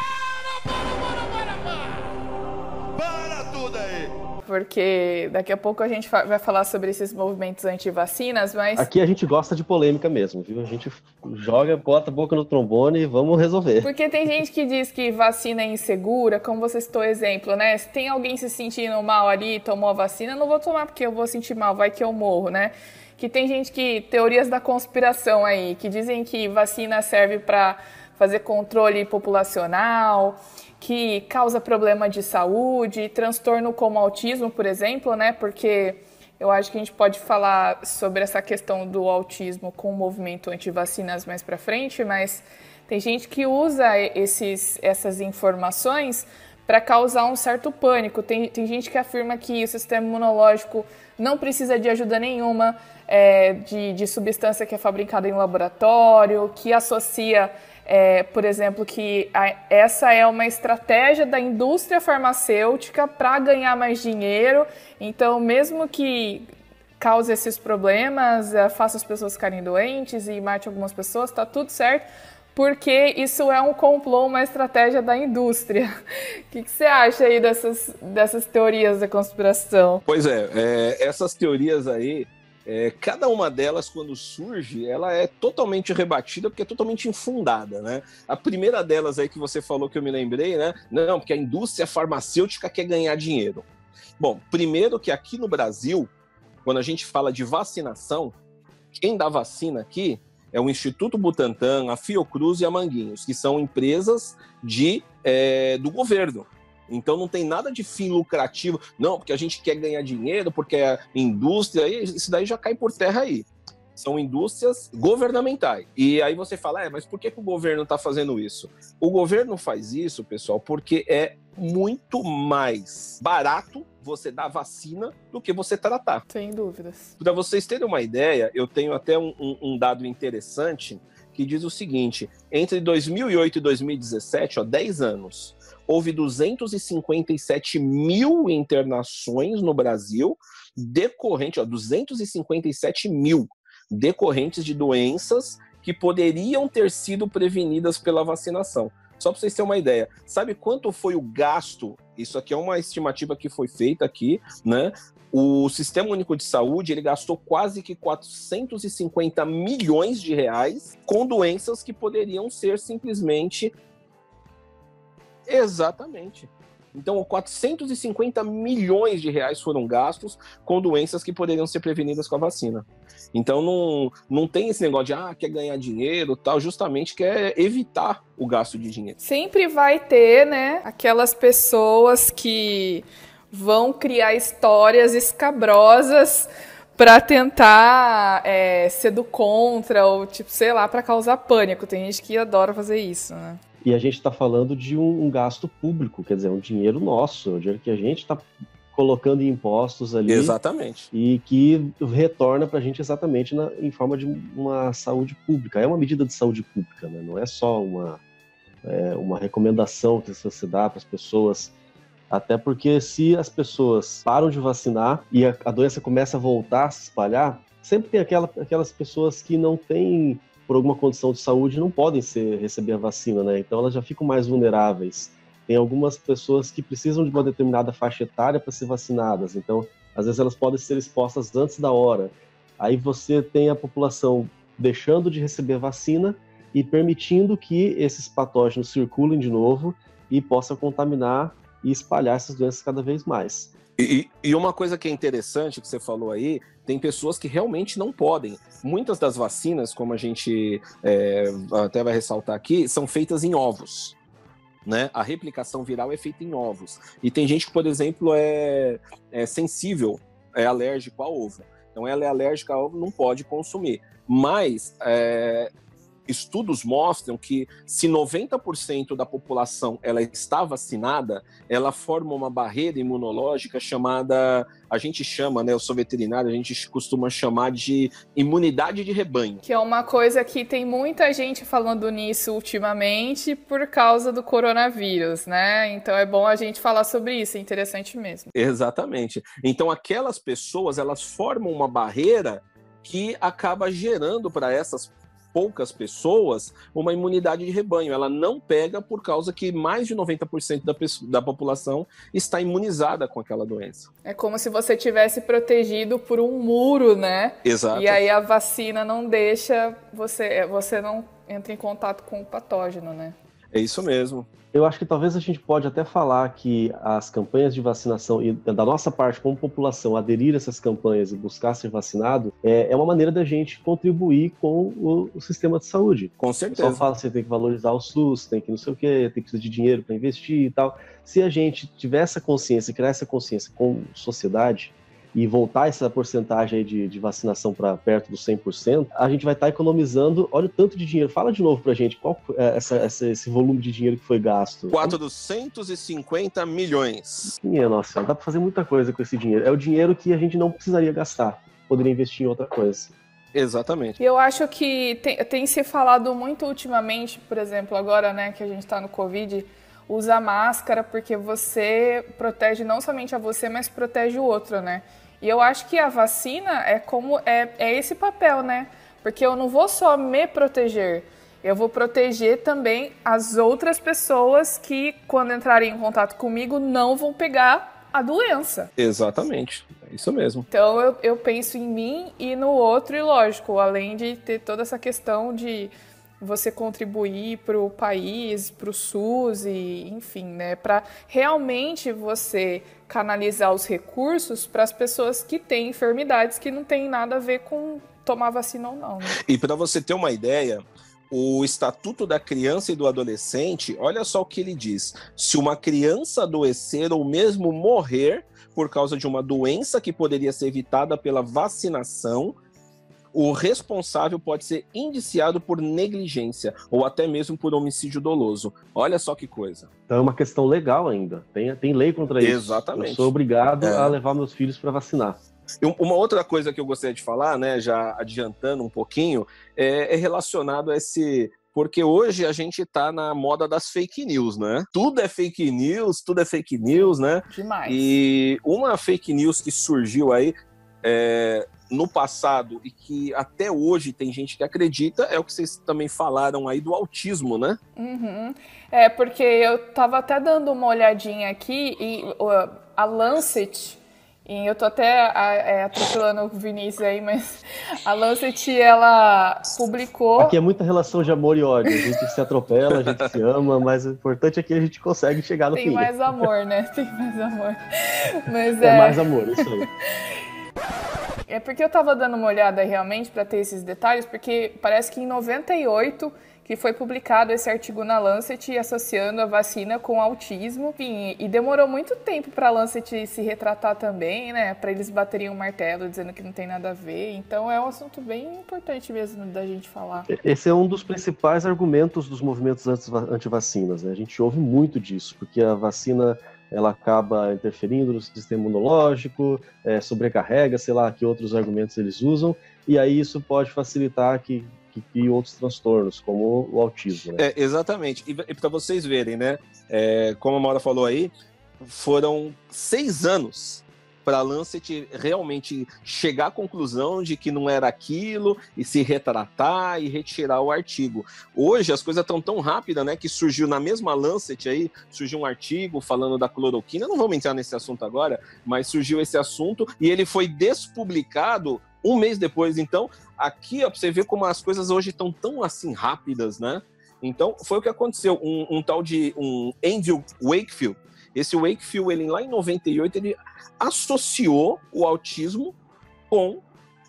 Para tudo aí!
Porque daqui a pouco a gente vai falar sobre esses movimentos anti-vacinas, mas...
Aqui a gente gosta de polêmica mesmo, viu? A gente joga, bota a boca no trombone e vamos resolver.
Porque tem gente que diz que vacina é insegura, como você citou o exemplo, né? Se tem alguém se sentindo mal ali, tomou a vacina, eu não vou tomar porque eu vou sentir mal, vai que eu morro, né? Que tem gente que... Teorias da conspiração aí, que dizem que vacina serve para fazer controle populacional, que causa problema de saúde, transtorno como autismo, por exemplo, né? Porque eu acho que a gente pode falar sobre essa questão do autismo com o movimento anti-vacinas mais para frente, mas tem gente que usa essas informações para causar um certo pânico. Tem gente que afirma que o sistema imunológico não precisa de ajuda nenhuma, de substância que é fabricada em laboratório, que associa... por exemplo, que essa é uma estratégia da indústria farmacêutica para ganhar mais dinheiro. Então, mesmo que cause esses problemas, faça as pessoas ficarem doentes e mate algumas pessoas, tá tudo certo, porque isso é um complô, uma estratégia da indústria. O que você acha aí dessas teorias da conspiração?
Pois essas teorias aí, cada uma delas, quando surge, ela é totalmente rebatida porque é totalmente infundada, né? A primeira delas aí que você falou, que eu me lembrei, né? Não, porque a indústria farmacêutica quer ganhar dinheiro. Bom, primeiro que aqui no Brasil, quando a gente fala de vacinação, quem dá vacina aqui é o Instituto Butantan, a Fiocruz e a Manguinhos, que são empresas do governo. Então não tem nada de fim lucrativo, não, porque a gente quer ganhar dinheiro, porque é indústria, isso daí já cai por terra aí. São indústrias governamentais. E aí você fala, mas por que o governo está fazendo isso? O governo faz isso, pessoal, porque é muito mais barato você dar vacina do que você tratar.
Sem dúvidas.
Para vocês terem uma ideia, eu tenho até um dado interessante que diz o seguinte: entre 2008 e 2017, 10 anos, houve 257 mil internações no Brasil, 257 mil decorrentes de doenças que poderiam ter sido prevenidas pela vacinação. Só para vocês terem uma ideia, sabe quanto foi o gasto? Isso aqui é uma estimativa que foi feita aqui, né? O Sistema Único de Saúde, ele gastou quase que 450 milhões de reais com doenças que poderiam ser simplesmente... Exatamente. Então, 450 milhões de reais foram gastos com doenças que poderiam ser prevenidas com a vacina. Então, não tem esse negócio de, quer ganhar dinheiro, tal, justamente quer evitar o gasto de dinheiro.
Sempre vai ter, né, aquelas pessoas que vão criar histórias escabrosas para tentar ser do contra, ou tipo, sei lá, para causar pânico. Tem gente que adora fazer isso, né?
E a gente está falando de um gasto público, quer dizer, um dinheiro nosso, um dinheiro que a gente está colocando em impostos ali.
Exatamente.
E que retorna para a gente exatamente em forma de uma saúde pública. É uma medida de saúde pública, né? Não é só uma recomendação que você dá para as pessoas. Até porque se as pessoas param de vacinar e a doença começa a voltar a se espalhar, sempre tem aquelas pessoas que não têm, por alguma condição de saúde, não podem receber a vacina, né? Então elas já ficam mais vulneráveis. Tem algumas pessoas que precisam de uma determinada faixa etária para ser vacinadas, então às vezes elas podem ser expostas antes da hora. Aí você tem a população deixando de receber vacina e permitindo que esses patógenos circulem de novo e possam contaminar e espalhar essas doenças cada vez mais.
E uma coisa que é interessante que você falou aí, tem pessoas que realmente não podem. Muitas das vacinas, como a gente até vai ressaltar aqui, são feitas em ovos, né? A replicação viral é feita em ovos. E tem gente que, por exemplo, é sensível, é alérgico a ovo. Então ela é alérgica a ovo, não pode consumir. Mas estudos mostram que se 90% da população ela está vacinada, ela forma uma barreira imunológica chamada, a gente chama, né, eu sou veterinário, a gente costuma chamar de imunidade de rebanho.
Que é uma coisa que tem muita gente falando nisso ultimamente por causa do coronavírus, né? Então é bom a gente falar sobre isso, é interessante mesmo.
Exatamente. Então aquelas pessoas, elas formam uma barreira que acaba gerando para essas poucas pessoas uma imunidade de rebanho. Ela não pega por causa que mais de 90% da população está imunizada com aquela doença.
É como se você tivesse protegido por um muro, né?
Exato.
E aí a vacina não deixa, você não entra em contato com o patógeno, né?
É isso mesmo.
Eu acho que talvez a gente pode até falar que as campanhas de vacinação e da nossa parte como população aderir a essas campanhas e buscar ser vacinado é uma maneira da gente contribuir com o sistema de saúde.
Com certeza.
Só fala que você tem que valorizar o SUS, tem que não sei o quê, tem que precisar de dinheiro para investir e tal. Se a gente tiver essa consciência, criar essa consciência com sociedade e voltar essa porcentagem aí de vacinação para perto dos 100%, a gente vai estar economizando, olha o tanto de dinheiro. Fala de novo pra gente, qual é esse volume de dinheiro que foi gasto?
450 milhões.
Minha nossa, dá para fazer muita coisa com esse dinheiro. É o dinheiro que a gente não precisaria gastar, poderia investir em outra coisa.
Exatamente.
Eu acho que tem se falado muito ultimamente, por exemplo, agora, né, que a gente está no Covid, usa máscara porque você protege não somente a você, mas protege o outro, né? E eu acho que a vacina é esse papel, né? Porque eu não vou só me proteger, eu vou proteger também as outras pessoas que, quando entrarem em contato comigo, não vão pegar a doença.
Exatamente, é isso mesmo.
Então eu penso em mim e no outro, e lógico, além de ter toda essa questão de você contribuir para o país, para o SUS e, enfim, né, para realmente você canalizar os recursos para as pessoas que têm enfermidades que não tem nada a ver com tomar vacina ou não. Né?
E para você ter uma ideia, o Estatuto da Criança e do Adolescente, olha só o que ele diz: se uma criança adoecer ou mesmo morrer por causa de uma doença que poderia ser evitada pela vacinação, o responsável pode ser indiciado por negligência ou até mesmo por homicídio doloso. Olha só que coisa.
Então é uma questão legal ainda. Tem lei contra isso.
Exatamente.
Eu sou obrigado a levar meus filhos para vacinar.
Uma outra coisa que eu gostaria de falar, né, já adiantando um pouquinho, é relacionado a esse... Porque hoje a gente tá na moda das fake news, né? Tudo é fake news, né?
Demais.
E uma fake news que surgiu aí no passado e que até hoje tem gente que acredita é o que vocês também falaram aí do autismo, né?
Uhum. Porque eu tava até dando uma olhadinha aqui e a Lancet, e eu tô até atropelando o Vinícius aí, mas a Lancet, ela publicou...
Aqui é muita relação de amor e ódio, a gente se atropela, a gente se ama, mas o importante é que a gente consegue chegar no fim.
Tem mais amor, né? Tem mais amor. Mas
mais amor, isso aí.
É porque eu tava dando uma olhada realmente para ter esses detalhes, porque parece que em 98 que foi publicado esse artigo na Lancet associando a vacina com autismo. Enfim, e demorou muito tempo para a Lancet se retratar também, né? Para eles baterem um martelo dizendo que não tem nada a ver. Então é um assunto bem importante mesmo da gente falar.
Esse é um dos principais argumentos dos movimentos anti-vacinas, né? A gente ouve muito disso, porque a vacina... ela acaba interferindo no sistema imunológico, sobrecarrega, sei lá, que outros argumentos eles usam, e aí isso pode facilitar que crie outros transtornos, como o autismo. Né?
Exatamente. E para vocês verem, né, como a Maura falou aí, foram 6 anos para a Lancet realmente chegar à conclusão de que não era aquilo e se retratar e retirar o artigo. Hoje as coisas estão tão rápidas, né, que surgiu na mesma Lancet aí, surgiu um artigo falando da cloroquina, não vamos entrar nesse assunto agora, mas surgiu esse assunto e ele foi despublicado 1 mês depois. Então, aqui, ó, pra você ver como as coisas hoje estão tão assim rápidas, né? Então, foi o que aconteceu. Um tal de Andrew Wakefield. Esse Wakefield, ele lá em 98, ele associou o autismo com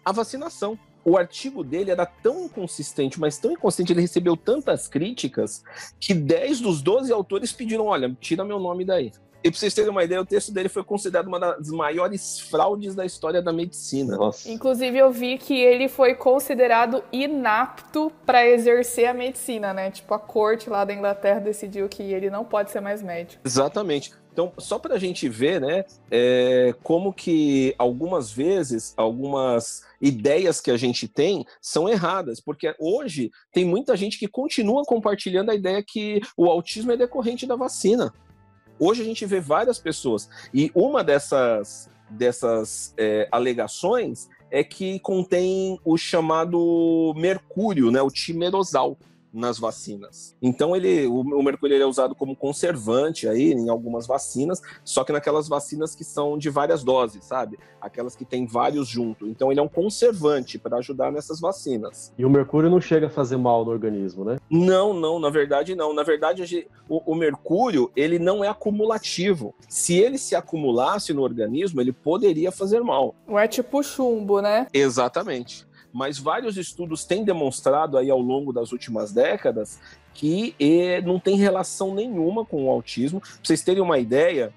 a vacinação. O artigo dele era tão inconsistente, mas tão inconsistente, ele recebeu tantas críticas, que 10 dos 12 autores pediram, olha, tira meu nome daí. E pra vocês terem uma ideia, o texto dele foi considerado uma das maiores fraudes da história da medicina.
Nossa.
Inclusive, eu vi que ele foi considerado inapto para exercer a medicina, né? Tipo, a corte lá da Inglaterra decidiu que ele não pode ser mais médico.
Exatamente. Então, só para a gente ver, né, como que algumas vezes, algumas ideias que a gente tem são erradas, porque hoje tem muita gente que continua compartilhando a ideia que o autismo é decorrente da vacina. Hoje a gente vê várias pessoas, e uma dessas alegações é que contém o chamado mercúrio, né, o timerosal, nas vacinas. Então o mercúrio ele é usado como conservante aí em algumas vacinas, só que naquelas vacinas que são de várias doses, sabe? Aquelas que tem vários junto. Então ele é um conservante para ajudar nessas vacinas.
E o mercúrio não chega a fazer mal no organismo, né?
Não, na verdade não. Na verdade o mercúrio ele não é acumulativo. Se ele se acumulasse no organismo, ele poderia fazer mal.
Ou é tipo chumbo, né?
Exatamente. Mas vários estudos têm demonstrado aí ao longo das últimas décadas que não tem relação nenhuma com o autismo. Para vocês terem uma ideia,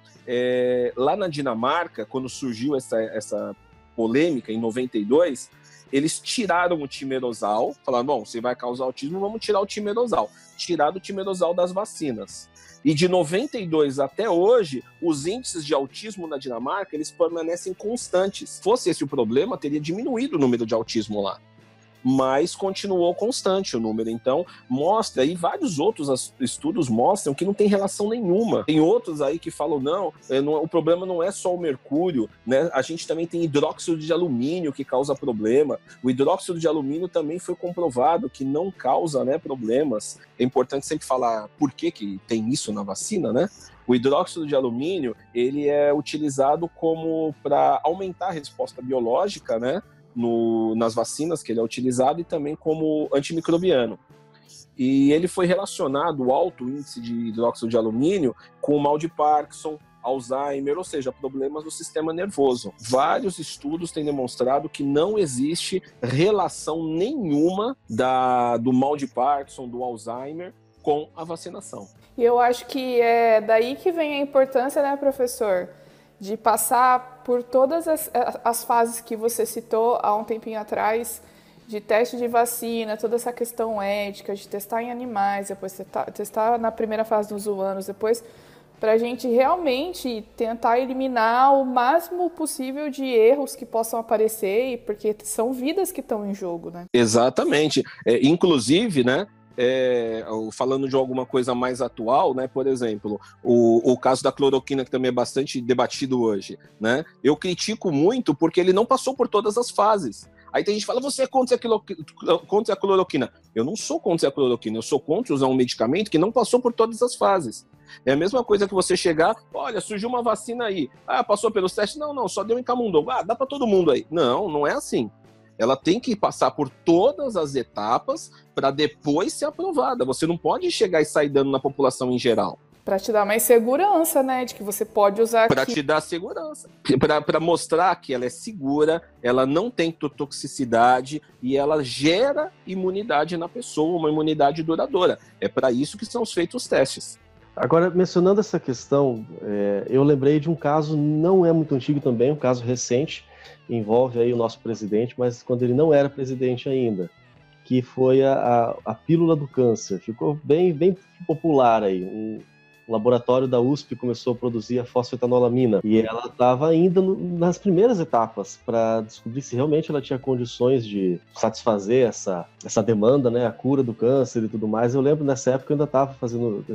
lá na Dinamarca, quando surgiu essa polêmica em 92, eles tiraram o timerosal, falaram, bom, se vai causar autismo, vamos tirar o timerosal. Tiraram o timerosal das vacinas. E de 92 até hoje, os índices de autismo na Dinamarca, eles permanecem constantes. Se fosse esse o problema, teria diminuído o número de autismo lá. Mas continuou constante o número. Então, mostra, e vários outros estudos mostram que não tem relação nenhuma. Tem outros aí que falam, não, o problema não é só o mercúrio, né? A gente também tem hidróxido de alumínio que causa problema. O hidróxido de alumínio também foi comprovado que não causa, né, problemas. É importante sempre falar por que tem isso na vacina, né? O hidróxido de alumínio, ele é utilizado como para aumentar a resposta biológica, né? Nas vacinas que ele é utilizado e também como antimicrobiano. E ele foi relacionado, o alto índice de hidróxido de alumínio, com o mal de Parkinson, Alzheimer, ou seja, problemas do sistema nervoso. Vários estudos têm demonstrado que não existe relação nenhuma do mal de Parkinson, do Alzheimer, com a vacinação.
E eu acho que é daí que vem a importância, né, professor? De passar por todas as fases que você citou há um tempinho atrás, de teste de vacina, toda essa questão ética, de testar em animais, depois testar na primeira fase nos humanos, depois para a gente realmente tentar eliminar o máximo possível de erros que possam aparecer, porque são vidas que estão em jogo, né?
Exatamente. Inclusive, né? Falando de alguma coisa mais atual, né, por exemplo, o caso da cloroquina, que também é bastante debatido hoje, né, eu critico muito porque ele não passou por todas as fases. Aí tem gente que fala, você é contra a cloroquina. Eu não sou contra a cloroquina, eu sou contra usar um medicamento que não passou por todas as fases. É a mesma coisa que você chegar, olha, surgiu uma vacina aí, passou pelos testes? Não, só deu em camundongo, dá para todo mundo aí. Não é assim. Ela tem que passar por todas as etapas para depois ser aprovada. Você não pode chegar e sair dando na população em geral.
Para te dar mais segurança, né? De que você pode usar
Para te dar segurança. Para mostrar que ela é segura, ela não tem toxicidade e ela gera imunidade na pessoa, uma imunidade duradoura. É para isso que são feitos os testes.
Agora, mencionando essa questão, eu lembrei de um caso, não é muito antigo também, um caso recente, envolve aí o nosso presidente, mas quando ele não era presidente ainda, que foi a pílula do câncer. Ficou bem popular aí. Um laboratório da USP começou a produzir a fosfetanolamina e ela estava ainda nas primeiras etapas para descobrir se realmente ela tinha condições de satisfazer essa demanda, né, a cura do câncer e tudo mais. Eu lembro nessa época eu ainda estava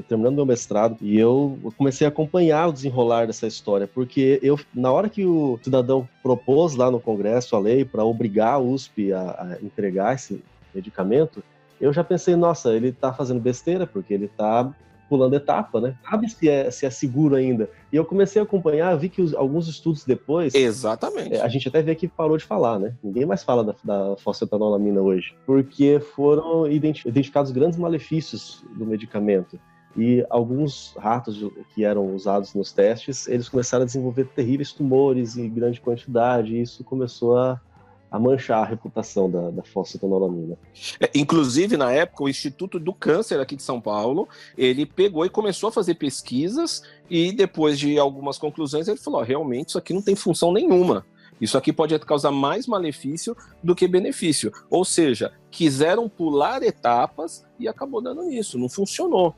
terminando meu mestrado e eu comecei a acompanhar o desenrolar dessa história, porque na hora que o cidadão propôs lá no Congresso a lei para obrigar a USP a entregar esse medicamento, eu já pensei, nossa, ele está fazendo besteira, porque ele está pulando etapa, né? Sabe se é seguro ainda. E eu comecei a acompanhar, vi que alguns estudos depois...
Exatamente.
A gente até vê que parou de falar, né? Ninguém mais fala da fosfetanolamina hoje, porque foram identificados grandes malefícios do medicamento. E alguns ratos que eram usados nos testes, eles começaram a desenvolver terríveis tumores em grande quantidade, e isso começou a a manchar a reputação da fosfetanolamina.
Inclusive, na época, o Instituto do Câncer aqui de São Paulo, ele pegou e começou a fazer pesquisas e depois de algumas conclusões ele falou, realmente isso aqui não tem função nenhuma. Isso aqui pode causar mais malefício do que benefício. Ou seja, quiseram pular etapas e acabou dando nisso, não funcionou.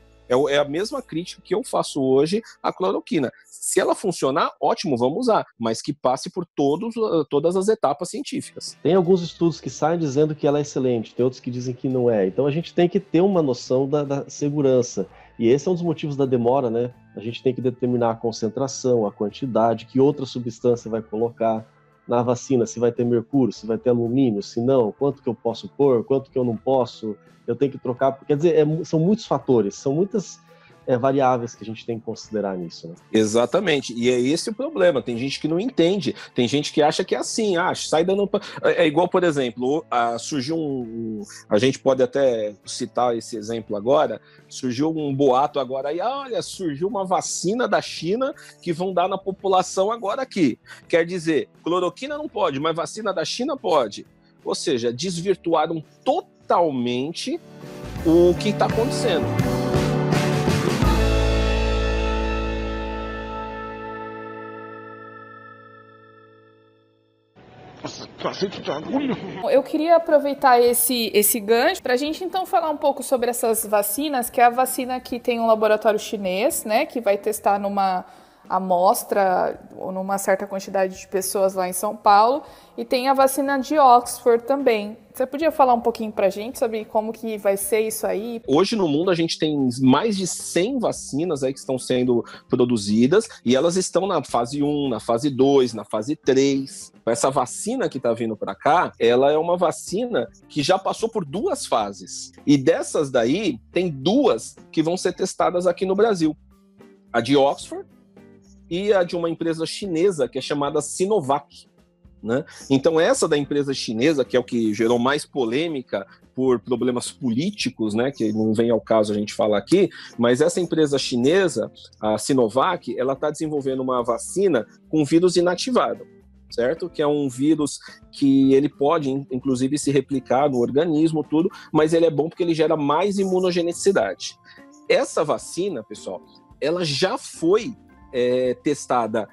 É a mesma crítica que eu faço hoje à cloroquina. Se ela funcionar, ótimo, vamos usar, mas que passe por todas as etapas científicas.
Tem alguns estudos que saem dizendo que ela é excelente, tem outros que dizem que não é. Então a gente tem que ter uma noção da segurança. E esse é um dos motivos da demora, né? A gente tem que determinar a concentração, a quantidade, que outra substância vai colocar na vacina, se vai ter mercúrio, se vai ter alumínio, se não, quanto que eu posso pôr, quanto que eu não posso, eu tenho que trocar, quer dizer, são muitos fatores, são muitas variáveis que a gente tem que considerar nisso, né?
Exatamente, e é esse o problema, tem gente que não entende, tem gente que acha que é assim, sai dando... É igual, por exemplo, surgiu a gente pode até citar esse exemplo agora, surgiu um boato agora aí, olha, surgiu uma vacina da China que vão dar na população agora aqui, quer dizer, cloroquina não pode, mas vacina da China pode, ou seja, desvirtuaram totalmente o que está acontecendo.
Eu queria aproveitar esse gancho para a gente então falar um pouco sobre essas vacinas, que é a vacina que tem um laboratório chinês, né, que vai testar numa amostra ou numa certa quantidade de pessoas lá em São Paulo, e tem a vacina de Oxford também. Você podia falar um pouquinho pra gente sobre como que vai ser isso aí?
Hoje no mundo a gente tem mais de 100 vacinas aí que estão sendo produzidas e elas estão na fase 1, na fase 2, na fase 3. Essa vacina que está vindo para cá, ela é uma vacina que já passou por 2 fases. E dessas daí, tem 2 que vão ser testadas aqui no Brasil. A de Oxford e a de uma empresa chinesa que é chamada Sinovac, né? Então essa da empresa chinesa, que é o que gerou mais polêmica por problemas políticos, né, que não vem ao caso a gente falar aqui, mas essa empresa chinesa, a Sinovac, ela está desenvolvendo uma vacina com vírus inativado, certo? Que é um vírus que ele pode, inclusive, se replicar no organismo, tudo, mas ele é bom porque ele gera mais imunogenicidade. Essa vacina, pessoal, ela já foi testada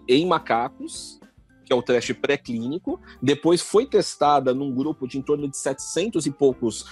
em macacos, que é o teste pré-clínico, depois foi testada num grupo de em torno de 700 e poucos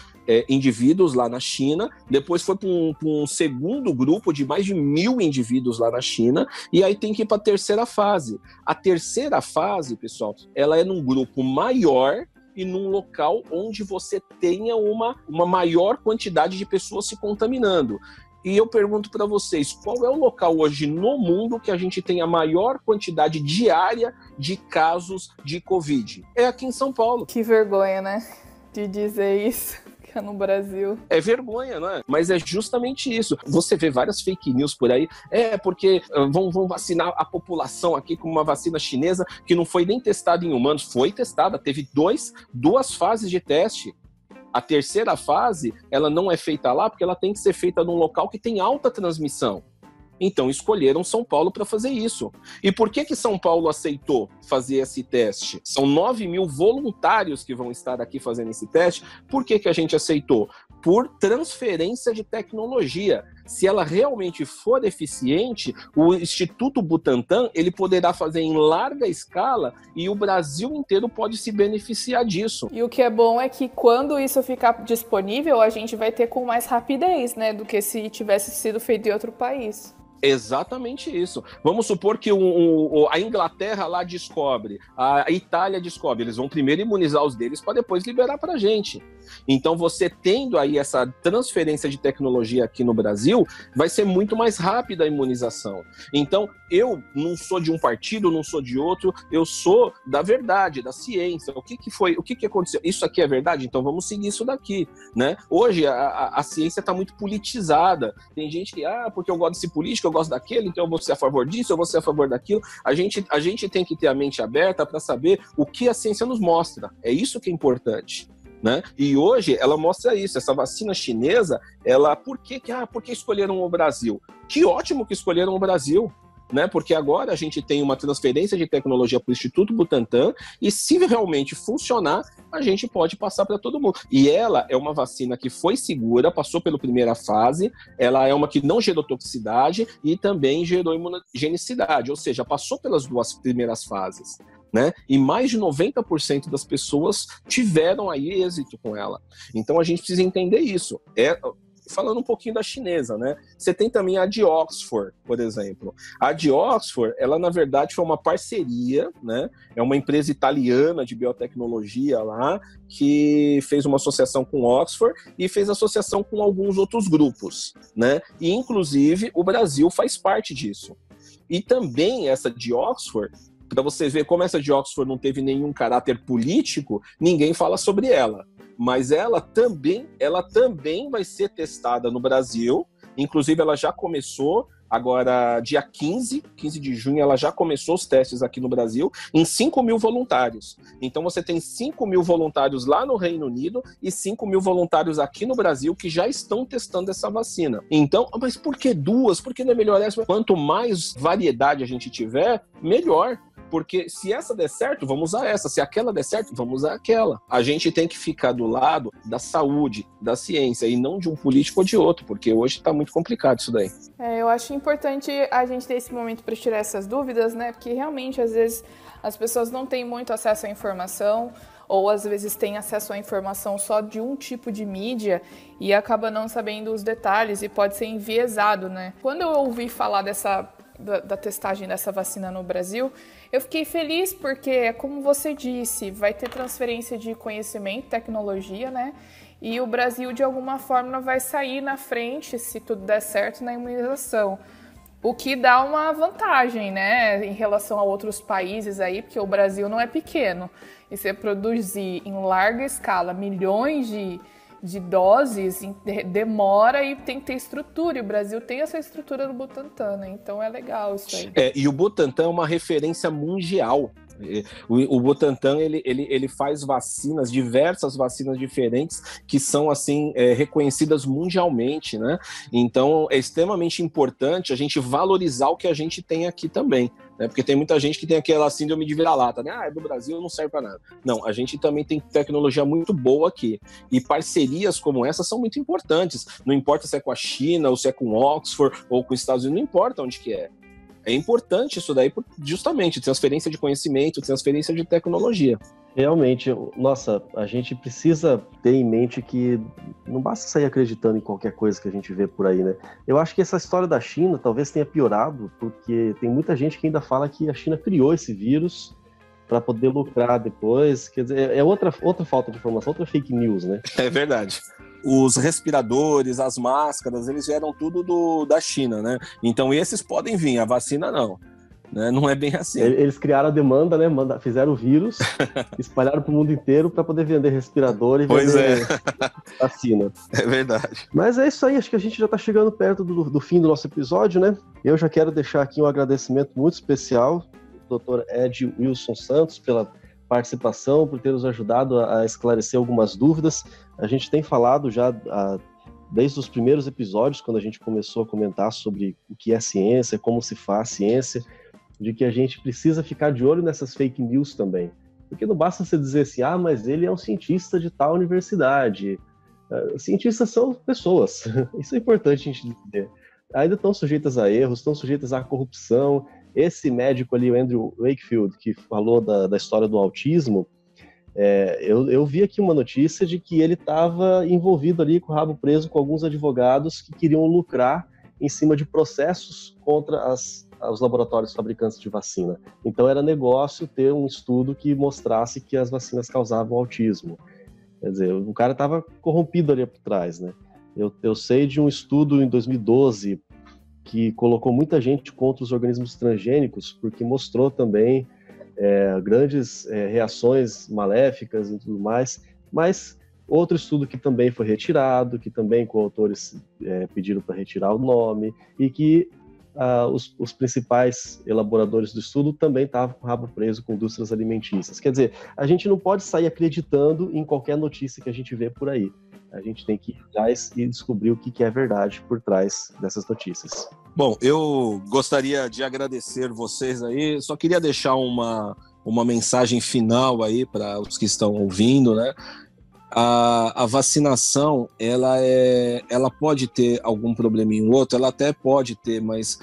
indivíduos lá na China, depois foi para um segundo grupo de mais de 1.000 indivíduos lá na China, e aí tem que ir para a terceira fase. A terceira fase, pessoal, ela é num grupo maior e num local onde você tenha uma maior quantidade de pessoas se contaminando. E eu pergunto para vocês, qual é o local hoje no mundo que a gente tem a maior quantidade diária de casos de Covid? É aqui em São Paulo.
Que vergonha, né? De dizer isso, que é no Brasil.
É vergonha, não é? Mas é justamente isso. Você vê várias fake news por aí, porque vão vacinar a população aqui com uma vacina chinesa que não foi nem testada em humanos. Foi testada, teve 2 fases de teste. A terceira fase, ela não é feita lá porque ela tem que ser feita num local que tem alta transmissão. Então, escolheram São Paulo para fazer isso. E por que São Paulo aceitou fazer esse teste? São 9.000 voluntários que vão estar aqui fazendo esse teste. Por que a gente aceitou? Por transferência de tecnologia. Se ela realmente for eficiente, o Instituto Butantan ele poderá fazer em larga escala e o Brasil inteiro pode se beneficiar disso.
E o que é bom é que quando isso ficar disponível, a gente vai ter com mais rapidez, né, do que se tivesse sido feito em outro país.
Exatamente isso. Vamos supor que a Inglaterra lá descobre, a Itália descobre, eles vão primeiro imunizar os deles para depois liberar para a gente. Então, você tendo aí essa transferência de tecnologia aqui no Brasil, vai ser muito mais rápida a imunização. Então, eu não sou de um partido, não sou de outro, eu sou da verdade, da ciência. O que aconteceu? Isso aqui é verdade? Então, vamos seguir isso daqui, né? Hoje, a ciência está muito politizada. Tem gente que, porque eu gosto desse político, eu gosto daquele, então eu vou ser a favor disso, eu vou ser a favor daquilo. A gente tem que ter a mente aberta para saber o que a ciência nos mostra. É isso que é importante, né? E hoje ela mostra isso, essa vacina chinesa, por que escolheram o Brasil? Que ótimo que escolheram o Brasil. né? Porque agora a gente tem uma transferência de tecnologia para o Instituto Butantan e se realmente funcionar, a gente pode passar para todo mundo. E ela é uma vacina que foi segura, passou pela primeira fase, ela é uma que não gerou toxicidade e também gerou imunogenicidade, ou seja, passou pelas 2 primeiras fases. Né? E mais de 90% das pessoas tiveram aí êxito com ela. Então a gente precisa entender isso. Falando um pouquinho da chinesa, né? Você tem também a de Oxford, por exemplo. A de Oxford, ela na verdade foi uma parceria, né? É uma empresa italiana de biotecnologia lá, que fez uma associação com Oxford e fez associação com alguns outros grupos, né? E inclusive o Brasil faz parte disso. E também essa de Oxford, para você ver como essa de Oxford não teve nenhum caráter político, ninguém fala sobre ela. Mas ela também vai ser testada no Brasil, inclusive ela já começou, agora dia 15 de junho, ela já começou os testes aqui no Brasil, em 5 mil voluntários. Então você tem 5 mil voluntários lá no Reino Unido e 5 mil voluntários aqui no Brasil que já estão testando essa vacina. Então, mas por que 2? Por que não é melhor essa? Quanto mais variedade a gente tiver, melhor. Porque se essa der certo, vamos usar essa. Se aquela der certo, vamos usar aquela. A gente tem que ficar do lado da saúde, da ciência, e não de um político ou de outro, porque hoje está muito complicado isso daí.
Eu acho importante a gente ter esse momento para tirar essas dúvidas, né? Porque realmente, às vezes, as pessoas não têm muito acesso à informação, ou às vezes têm acesso à informação só de um tipo de mídia e acaba não sabendo os detalhes e pode ser enviesado, né? Quando eu ouvi falar da testagem dessa vacina no Brasil, eu fiquei feliz porque, como você disse, vai ter transferência de conhecimento, tecnologia, né? E o Brasil, de alguma forma, vai sair na frente, se tudo der certo, na imunização. O que dá uma vantagem, né, em relação a outros países aí, porque o Brasil não é pequeno. E você produzir em larga escala milhões de doses, demora e tem que ter estrutura, e o Brasil tem essa estrutura do Butantan, né? Então é legal isso aí.
E o Butantan é uma referência mundial. O Butantan, ele faz vacinas, diversas vacinas diferentes, que são, assim, reconhecidas mundialmente, né? Então, é extremamente importante a gente valorizar o que a gente tem aqui também, né? Porque tem muita gente que tem aquela síndrome de vira-lata, né? É do Brasil, não serve para nada. Não, a gente também tem tecnologia muito boa aqui. E parcerias como essa são muito importantes. Não importa se é com a China, ou se é com Oxford, ou com os Estados Unidos, não importa onde que é. É importante isso daí, justamente, transferência de conhecimento, transferência de tecnologia.
Realmente, nossa, a gente precisa ter em mente que não basta sair acreditando em qualquer coisa que a gente vê por aí, né? Eu acho que essa história da China talvez tenha piorado, porque tem muita gente que ainda fala que a China criou esse vírus para poder lucrar depois. Quer dizer, é outra falta de informação, outra fake news, né?
É verdade. Os respiradores, as máscaras, eles vieram tudo da China, né? Então esses podem vir, a vacina não. Né? Não é bem assim.
Eles criaram a demanda, né? Fizeram o vírus, espalharam para o mundo inteiro para poder vender respirador e vender vacina.
É verdade.
Mas é isso aí, acho que a gente já está chegando perto do fim do nosso episódio, né? Eu já quero deixar aqui um agradecimento muito especial ao Dr. Ed Wilson Santos pela participação, por ter nos ajudado a esclarecer algumas dúvidas. A gente tem falado já desde os primeiros episódios, quando a gente começou a comentar sobre o que é ciência, como se faz ciência, de que a gente precisa ficar de olho nessas fake news também. Porque não basta você dizer assim, mas ele é um cientista de tal universidade. Cientistas são pessoas, isso é importante a gente entender. Ainda estão sujeitas a erros, estão sujeitas à corrupção. Esse médico ali, o Andrew Wakefield, que falou da história do autismo, eu vi aqui uma notícia de que ele estava envolvido ali com o rabo preso com alguns advogados que queriam lucrar em cima de processos contra os laboratórios fabricantes de vacina. Então era negócio ter um estudo que mostrasse que as vacinas causavam autismo. Quer dizer, o cara estava corrompido ali por trás, né? Eu sei de um estudo em 2012 que colocou muita gente contra os organismos transgênicos, porque mostrou também grandes reações maléficas e tudo mais, mas outro estudo que também foi retirado, que também coautores pediram para retirar o nome, e que os principais elaboradores do estudo também estavam com o rabo preso com indústrias alimentícias. Quer dizer, a gente não pode sair acreditando em qualquer notícia que a gente vê por aí. A gente tem que ir atrás e descobrir o que é verdade por trás dessas notícias.
Bom, eu gostaria de agradecer vocês aí, só queria deixar uma mensagem final aí para os que estão ouvindo, né? A vacinação, ela pode ter algum probleminha ou outro, ela até pode ter, mas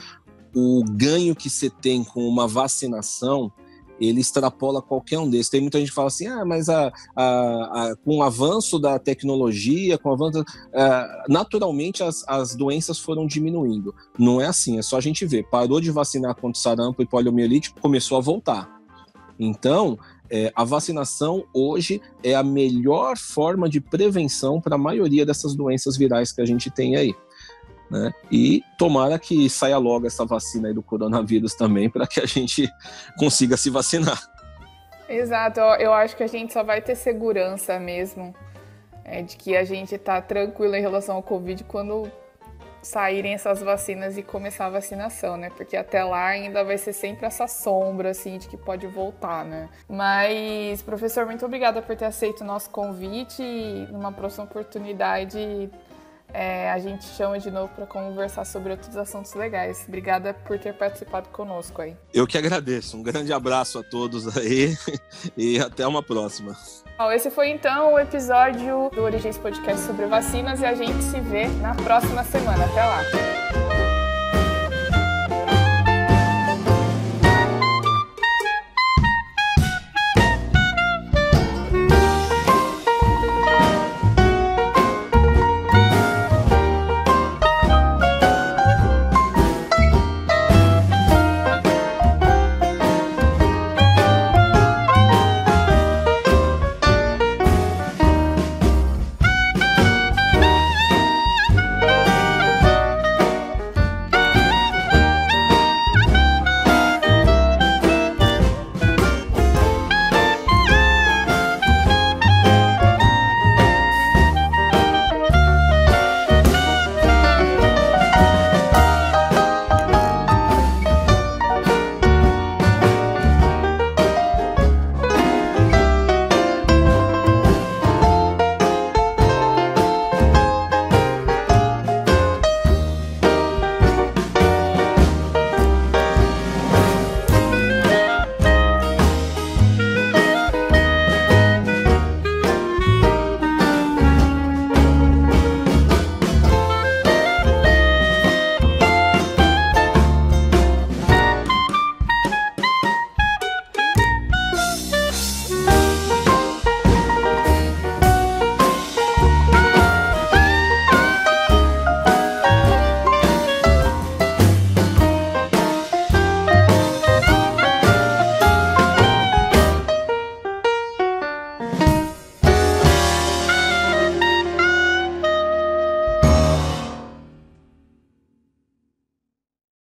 o ganho que você tem com uma vacinação, ele extrapola qualquer um desses. Tem muita gente que fala assim, mas com o avanço da tecnologia, naturalmente as doenças foram diminuindo. Não é assim, é só a gente ver. Parou de vacinar contra sarampo e poliomielite, começou a voltar. Então, a vacinação hoje é a melhor forma de prevenção para a maioria dessas doenças virais que a gente tem aí, né? E tomara que saia logo essa vacina aí do coronavírus também, para que a gente consiga se vacinar.
Exato, eu acho que a gente só vai ter segurança mesmo, de que a gente está tranquilo em relação ao Covid quando saírem essas vacinas e começar a vacinação, né? Porque até lá ainda vai ser sempre essa sombra, assim, de que pode voltar, né? Mas, professor, muito obrigada por ter aceito o nosso convite e numa próxima oportunidade a gente chama de novo para conversar sobre outros assuntos legais. Obrigada por ter participado conosco aí.
Eu que agradeço. Um grande abraço a todos aí e até uma próxima.
Esse foi então o episódio do Origens Podcast sobre vacinas e a gente se vê na próxima semana. Até lá!